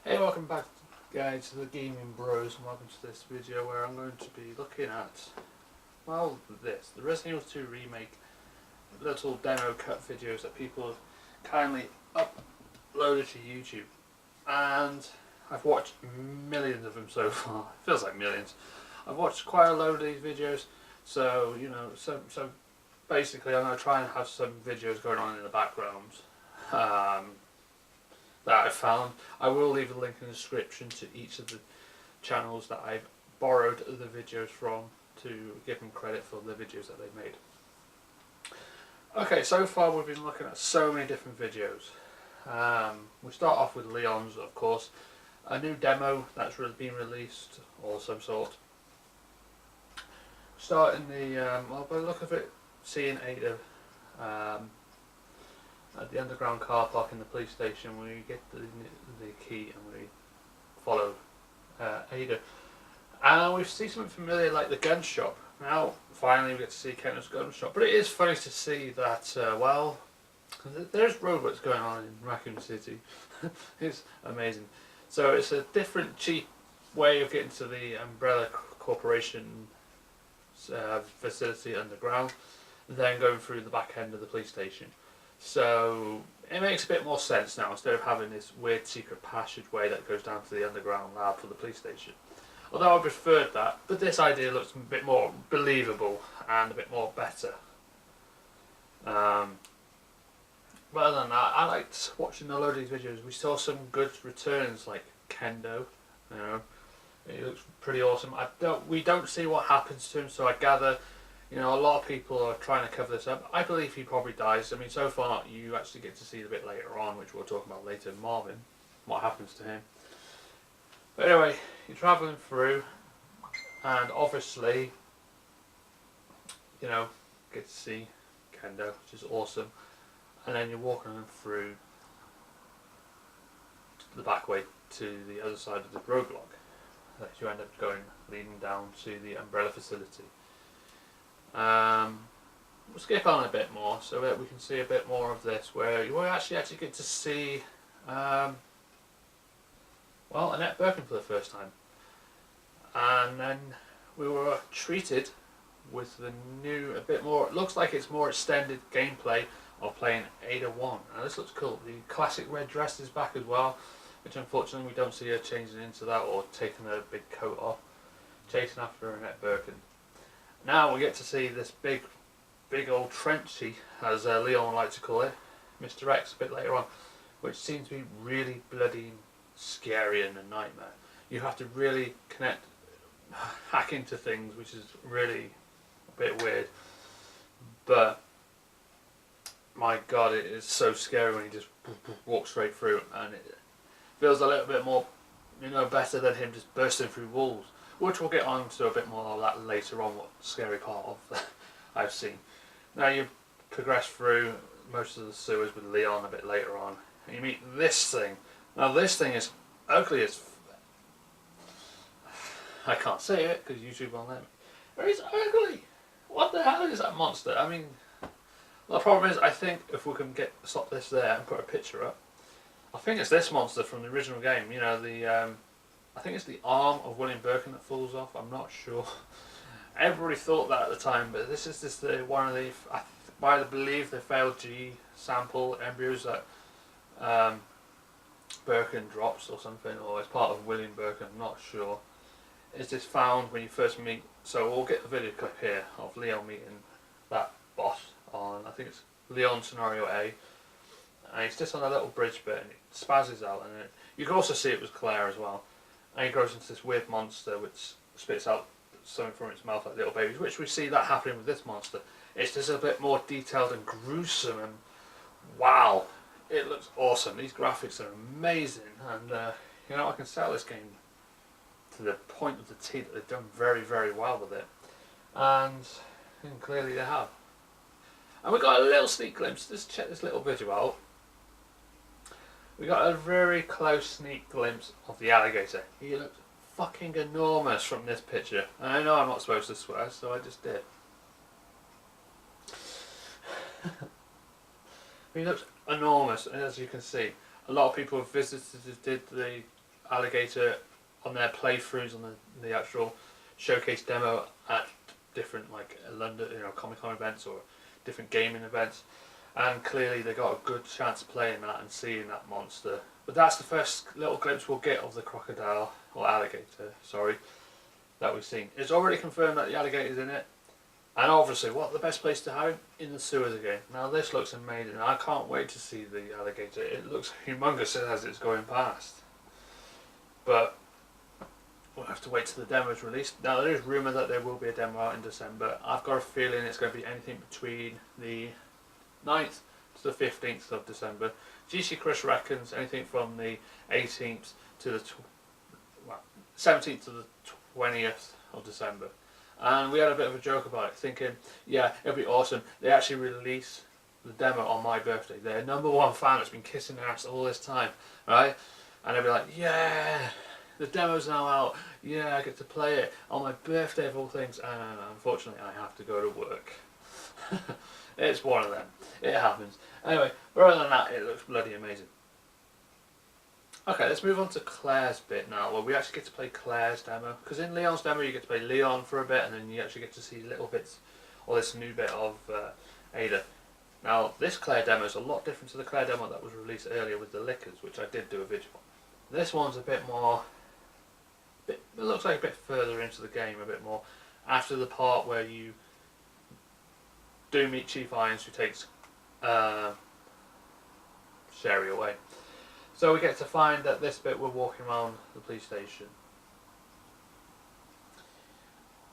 Hey, welcome back guys to the Gaming Bros, and welcome to this video where I'm going to be looking at, well, the Resident Evil 2 Remake little demo cut videos that people have kindly uploaded to YouTube. And I've watched millions of them so far. It feels like millions. I've watched quite a load of these videos, so, you know, so basically I'm going to try and have some videos going on in the background. That I found. I will leave a link in the description to each of the channels that I've borrowed the videos from to give them credit for the videos that they made. Okay, so far we've been looking at so many different videos. We start off with Leon's, of course, a new demo that's been released or some sort. Starting the, well, by the look of it, seeing Ada at the underground car park in the police station. We get the key and we follow Ada. And we see something familiar like the gun shop. Now, finally we get to see Kento's gun shop. But it is funny to see that, well, there's roadworks going on in Raccoon City. It's amazing. So it's a different, cheap way of getting to the Umbrella Corporation facility underground, then going through the back end of the police station. So it makes a bit more sense now, instead of having this weird secret passageway that goes down to the underground lab for the police station. Although I preferred that, but this idea looks a bit more believable and a bit more better. But other than that, I liked watching a load of these videos. We saw some good returns like Kendo, you know, it looks pretty awesome. We don't see what happens to him, so I gather, you know, a lot of people are trying to cover this up. I believe he probably dies. I mean, so far you actually get to see the bit later on, which we'll talk about later, Marvin, what happens to him. But anyway, you're travelling through, and obviously, you know, get to see Kendo, which is awesome. And then you're walking through the back way to the other side of the roadblock that you end up going, leading down to the Umbrella facility. We'll skip on a bit more so that we can see a bit more of this, where you actually get to see, well, Annette Birkin for the first time. And then we were treated with the new, a bit more, it looks like it's more extended gameplay of playing Ada 1. Now this looks cool. The classic red dress is back as well, which unfortunately we don't see her changing into that or taking her big coat off, chasing after Annette Birkin. Now we get to see this big old Trenchy, as Leon would like to call it, Mr. X, a bit later on, which seems to be really bloody scary and a nightmare. You have to really hack into things, which is really a bit weird. But my god, it is so scary when he just walks straight through, and it feels a little bit more, you know, better than him just bursting through walls. Which we'll get on to a bit more of that later on, what scary part of I've seen. Now you progress through most of the sewers with Leon a bit later on, and you meet this thing. Now this thing is ugly as I can't say it because YouTube won't let me. But it's ugly! What the hell is that monster? I mean, well, the problem is, I think if we can stop this there and put a picture up, I think it's this monster from the original game, you know, the I think it's the arm of William Birkin that falls off. I'm not sure. Everybody thought that at the time, but this is just one of the, I believe, the failed G sample embryos that Birkin drops or something, or it's part of William Birkin. I'm not sure. It's just found when you first meet. So we'll get the video clip here of Leon meeting that boss on, I think it's Leon Scenario A, and he's just on a little bridge bit, and it spazzes out, and you can also see it was Claire as well. And he grows into this weird monster which spits out something from its mouth like little babies, which we see that happening with this monster. It's just a bit more detailed and gruesome, and wow, it looks awesome. These graphics are amazing, and you know, I can sell this game to the point of the T that they've done very, very well with it, and clearly they have. And we got a little sneak glimpse. Just check this little video out. We got a very close sneak glimpse of the alligator. He looks fucking enormous from this picture. And I know I'm not supposed to swear, so I just did. He looks enormous, and as you can see, a lot of people have visited, did the Alligator on their playthroughs on the actual showcase demo at different like London, Comic-Con events or different gaming events, and clearly they got a good chance of playing that and seeing that monster. But that's the first little glimpse we'll get of the crocodile, or alligator, sorry, that we've seen. It's already confirmed that the alligator's in it, and obviously what the best place to have him? In the sewers again. Now this looks amazing, I can't wait to see the alligator. It looks humongous as it's going past. But we'll have to wait till the demo is released. Now there is rumour that there will be a demo out in December. I've got a feeling it's going to be anything between the 9th to the 15th of December. GC Chris reckons anything from the 18th to the 17th to the 20th of December. And we had a bit of a joke about it, thinking, yeah, it'll be awesome. They actually release the demo on my birthday. Their #1 fan that's been kissing their ass all this time, right? And they'll be like, yeah, the demo's now out. Yeah, I get to play it on my birthday of all things. And unfortunately, I have to go to work. It's one of them. It happens. Anyway, but other than that, it looks bloody amazing. Okay, let's move on to Claire's bit now, where we actually get to play Claire's demo. Because in Leon's demo, you get to play Leon for a bit, and then you actually get to see little bits, or this new bit of Ada. Now, this Claire demo is a lot different to the Claire demo that was released earlier with the Lickers, which I did do a video on. This one's a bit more, it looks like a bit further into the game, a bit more after the part where you do meet Chief Irons, who takes Sherry away. So we get to find that this bit we're walking around the police station,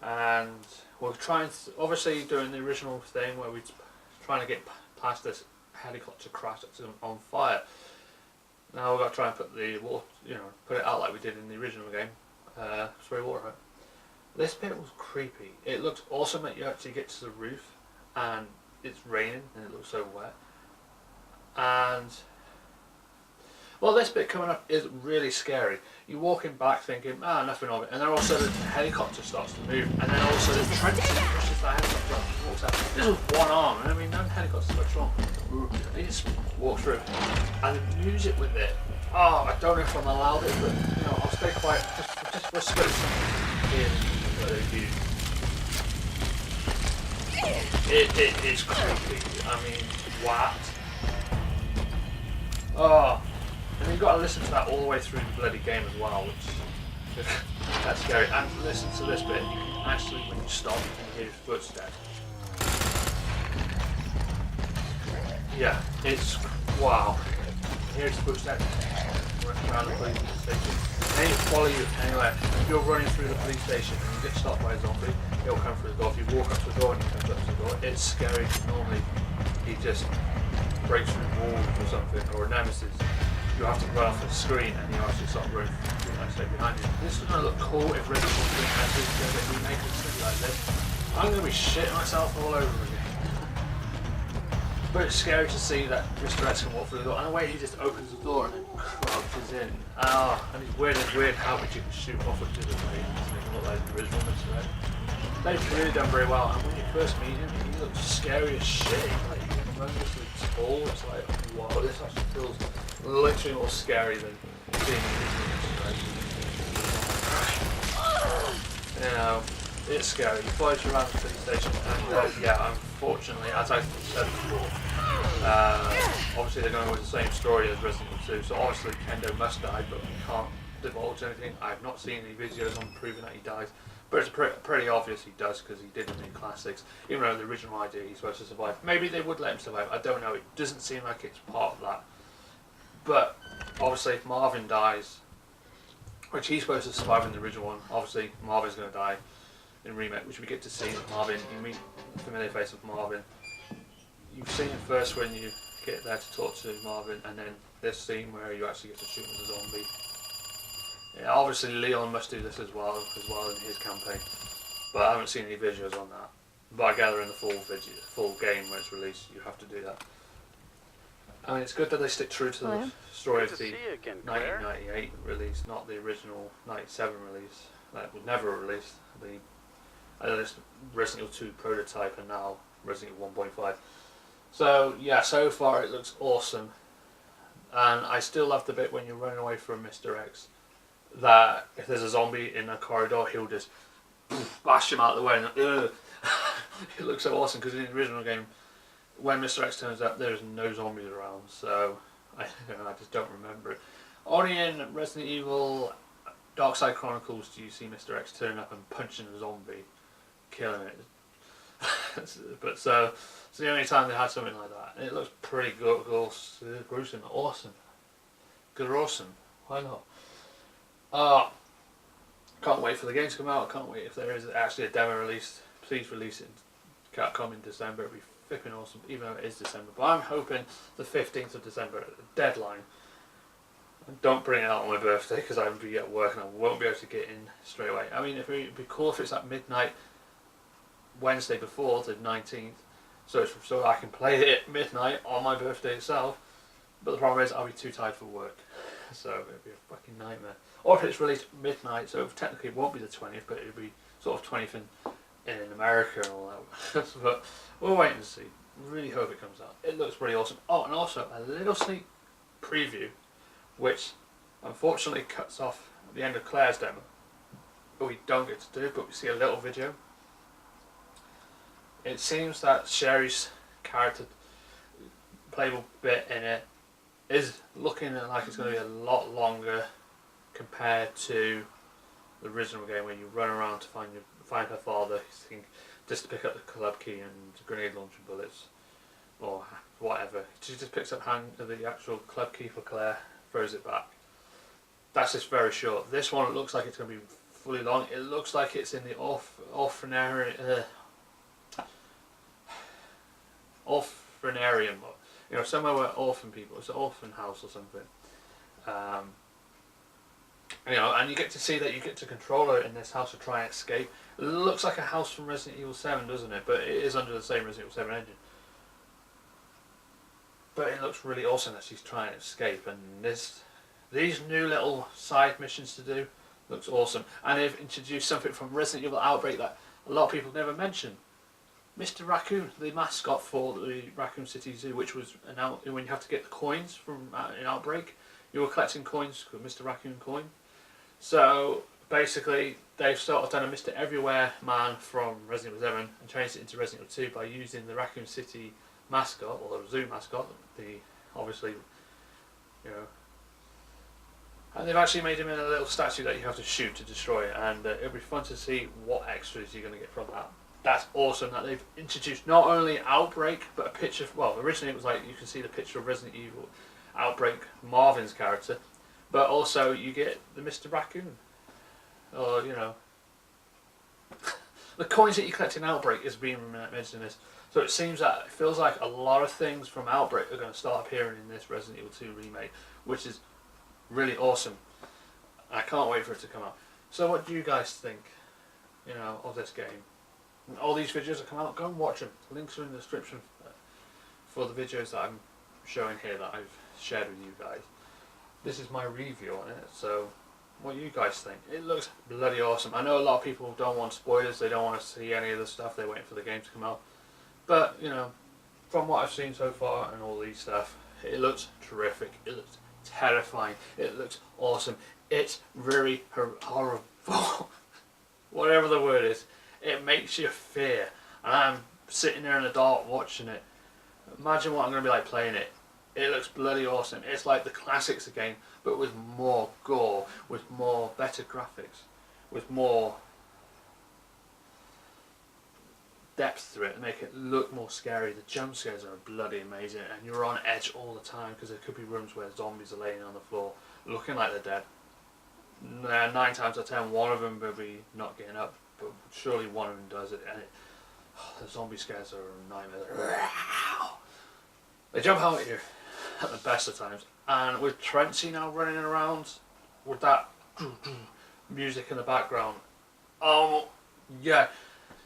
and we're trying to, obviously doing the original thing where we're trying to get past this helicopter crash that's on fire. Now we've got to try and put the water, put it out like we did in the original game. Spray water out. This bit was creepy. It looked awesome that you actually get to the roof and it's raining and it looks so wet. And well, this bit coming up is really scary. You're walking back thinking, nothing of it, and then all of a sudden the helicopter starts to move, and then all of a sudden Trent pushes the helicopter up and walks out. This was one arm, and I mean, no helicopter's much wrong. He just walked through, and the music with it. Oh, I don't know if I'm allowed it, but I'll stay quiet. Just for a split It is creepy. I mean, what? Oh. And you've got to listen to that all the way through the bloody game as well, which that's scary. And listen to this bit, you can actually, when you stop, you can hear his footsteps. Yeah, it's wow. You can hear his footsteps around the police station. And he'll follow you anywhere. If you're running through the police station and you get stopped by a zombie, he'll come through the door. If you walk up to the door and he comes up to the door, it's scary. Normally, he just breaks through walls or something, or a nemesis. You have to run off the screen and you actually start running through the next day behind you. This is going to look cool if Resident Evil 3 has a remake and stuff like this. I'm going to be shitting myself all over again. But it's scary to see that Mr. X can walk through the door, and the way he just opens the door and then crouches in. And it's weird how you can shoot off with the way to make him look like the original Mr. X. They've really done very well, and when you first meet him, he looks scary as shit. He's like tremendously tall. It's like, wow, this actually feels literally more scary than seeing the it's scary. He flies around the police station, and yeah, unfortunately, as I said before, obviously they're going with the same story as Resident Evil 2, so obviously Kendo must die, but we can't divulge anything. I've not seen any videos on proving that he dies, but it's pretty obvious he does, because he did in the classics, even though the original idea he's supposed to survive. Maybe they would let him survive, I don't know, it doesn't seem like it's part of that. But obviously if Marvin dies, which he's supposed to survive in the original one, obviously Marvin's going to die in Remake, which we get to see Marvin. You meet the familiar face of Marvin. You've seen him first when you get there to talk to Marvin, and then this scene where you actually get to shoot him as a zombie. Yeah, obviously Leon must do this as well in his campaign, but I haven't seen any videos on that. But I gather in the full game when it's released, you have to do that. I mean, it's good that they stick true to the story of the 1998 release, not the original 97 release. That was never released. This Resident Evil 2 prototype and now Resident Evil 1.5. So yeah, so far it looks awesome, and I still love the bit when you're running away from Mr. X, that if there's a zombie in a corridor, he'll just bash him out of the way. And it looks so awesome because in the original game, when Mr. X turns up, there's no zombies around. So I just don't remember it. Only in Resident Evil Dark Side Chronicles do you see Mr. X turn up and punching a zombie, killing it. But so it's the only time they had something like that. And it looks pretty gruesome, awesome. Awesome. Why not? Can't wait for the game to come out. Can't wait if there is actually a demo release. Please release it in CAPCOM in December. It'd be flipping awesome, even though it is December. But I'm hoping the 15th of December, deadline. And don't bring it out on my birthday because I will be at work and I won't be able to get in straight away. I mean, it'd be cool if it's at midnight Wednesday before the 19th, so I can play it at midnight on my birthday itself. But the problem is I'll be too tired for work, so it'd be a fucking nightmare. Or if it's released midnight, so technically it won't be the 20th, but it'll be sort of 20th in America and all that. But we'll wait and see. Really hope it comes out. It looks pretty awesome. Oh, and also a little sneak preview, which unfortunately cuts off the end of Claire's demo. But we don't get to do, but we see a little video. It seems that Sherry's character, playable bit in it, is looking like it's going to be a lot longer compared to the original game, where you run around to find her father, just to pick up the club key and grenade launcher bullets, or whatever. She just picks up the actual club key for Claire, throws it back. That's just very short. This one, it looks like it's going to be fully long. It looks like it's in the orphanarium, you know, somewhere where orphan people, it's an orphan house or something. You know, and you get to see that you get to control her in this house to try and escape. It looks like a house from Resident Evil 7, doesn't it? But it is under the same Resident Evil 7 engine. But it looks really awesome that she's trying to escape, and these new little side missions to do looks awesome. And they've introduced something from Resident Evil Outbreak that a lot of people never mention. Mr. Raccoon, the mascot for the Raccoon City Zoo, which was when you have to get the coins from in Outbreak, you were collecting coins called Mr. Raccoon coin. So basically, they've sort of done a Mr. Everywhere man from Resident Evil 7 and changed it into Resident Evil 2 by using the Raccoon City mascot, or the zoo mascot, obviously, you know. And they've actually made him in a little statue that you have to shoot to destroy it, and it'll be fun to see what extras you're going to get from that. That's awesome that they've introduced not only Outbreak, but a picture. Well, originally it was like you can see the picture of Resident Evil Outbreak, Marvin's character, but also you get the Mr. Raccoon, or you know, the coins that you collect in Outbreak is being mentioned in this. So it seems that it feels like a lot of things from Outbreak are going to start appearing in this Resident Evil 2 remake, which is really awesome. I can't wait for it to come out. So what do you guys think, you know, of this game? And all these videos that come out, go and watch them. Links are in the description for the videos that I'm showing here that I've shared with you guys. This is my review on it, so what do you guys think? It looks bloody awesome. I know a lot of people don't want spoilers, they don't want to see any of the stuff, they're waiting for the game to come out. But, you know, from what I've seen so far and all these stuff, it looks terrific, it looks terrifying, it looks awesome, it's very horrible, whatever the word is. It makes you fear, and I'm sitting there in the dark watching it. Imagine what I'm going to be like playing it. It looks bloody awesome. It's like the classics again, but with more gore, with more better graphics, with more depth to it, and make it look more scary. The jump scares are bloody amazing, and you're on edge all the time because there could be rooms where zombies are laying on the floor, looking like they're dead. 9 times out of 10, one of them will be not getting up, but surely one of them does it, and the zombie scares are a nightmare. They jump out at you at the best of times, and with Trency now running around with that music in the background, oh yeah,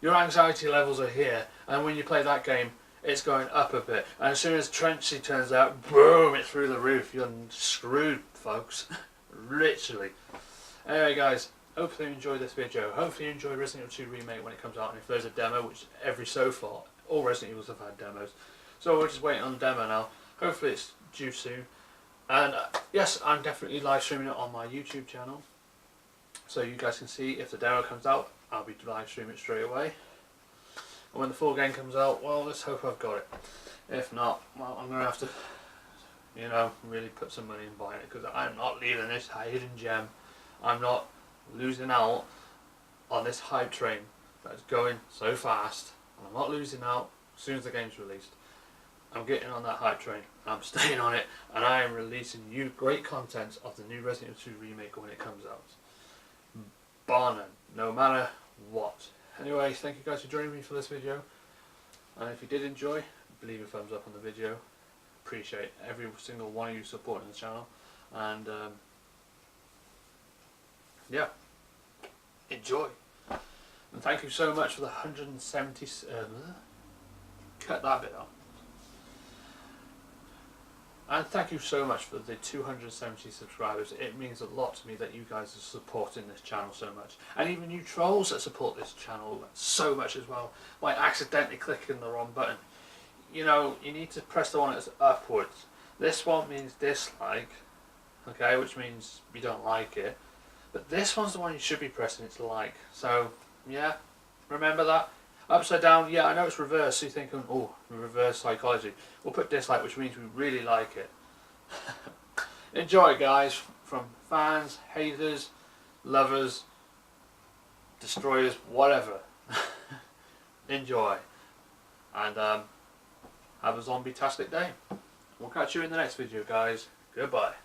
your anxiety levels are here, and when you play that game it's going up a bit, and as soon as Trency turns out, boom, it's through the roof. You're screwed, folks. Literally. Anyway guys, hopefully you enjoyed this video. Hopefully you enjoy Resident Evil 2 Remake when it comes out, and if there's a demo, which so far, all Resident Evils have had demos. So we're just waiting on the demo now. Hopefully it's due soon. And yes, I'm definitely live streaming it on my YouTube channel. so you guys can see if the demo comes out. I'll be live streaming it straight away. And when the full game comes out, well, let's hope I've got it. If not, well, I'm going to have to, you know, really put some money in buying it, because I'm not leaving this hidden gem. I'm not losing out on this hype train that's going so fast, and I'm not losing out as soon as the game's released. I'm getting on that hype train, I'm staying on it, and I am releasing you great content of the new Resident Evil 2 Remake when it comes out. Bar none, no matter what. Anyway, thank you guys for joining me for this video, and if you did enjoy, leave a thumbs up on the video. Appreciate every single one of you supporting the channel, and yeah, enjoy. And thank you so much for the 170. Cut that bit out. And thank you so much for the 270 subscribers. It means a lot to me that you guys are supporting this channel so much. And even you trolls that support this channel so much as well, by accidentally clicking the wrong button. You know, you need to press the one that's upwards. This one means dislike, okay, which means you don't like it. But this one's the one you should be pressing, it's like. So, yeah, remember that. Upside down, yeah, I know it's reverse, so you're thinking, oh, reverse psychology. We'll put dislike, which means we really like it. Enjoy, guys, from fans, haters, lovers, destroyers, whatever. Enjoy. And have a zombie-tastic day. We'll catch you in the next video, guys. Goodbye.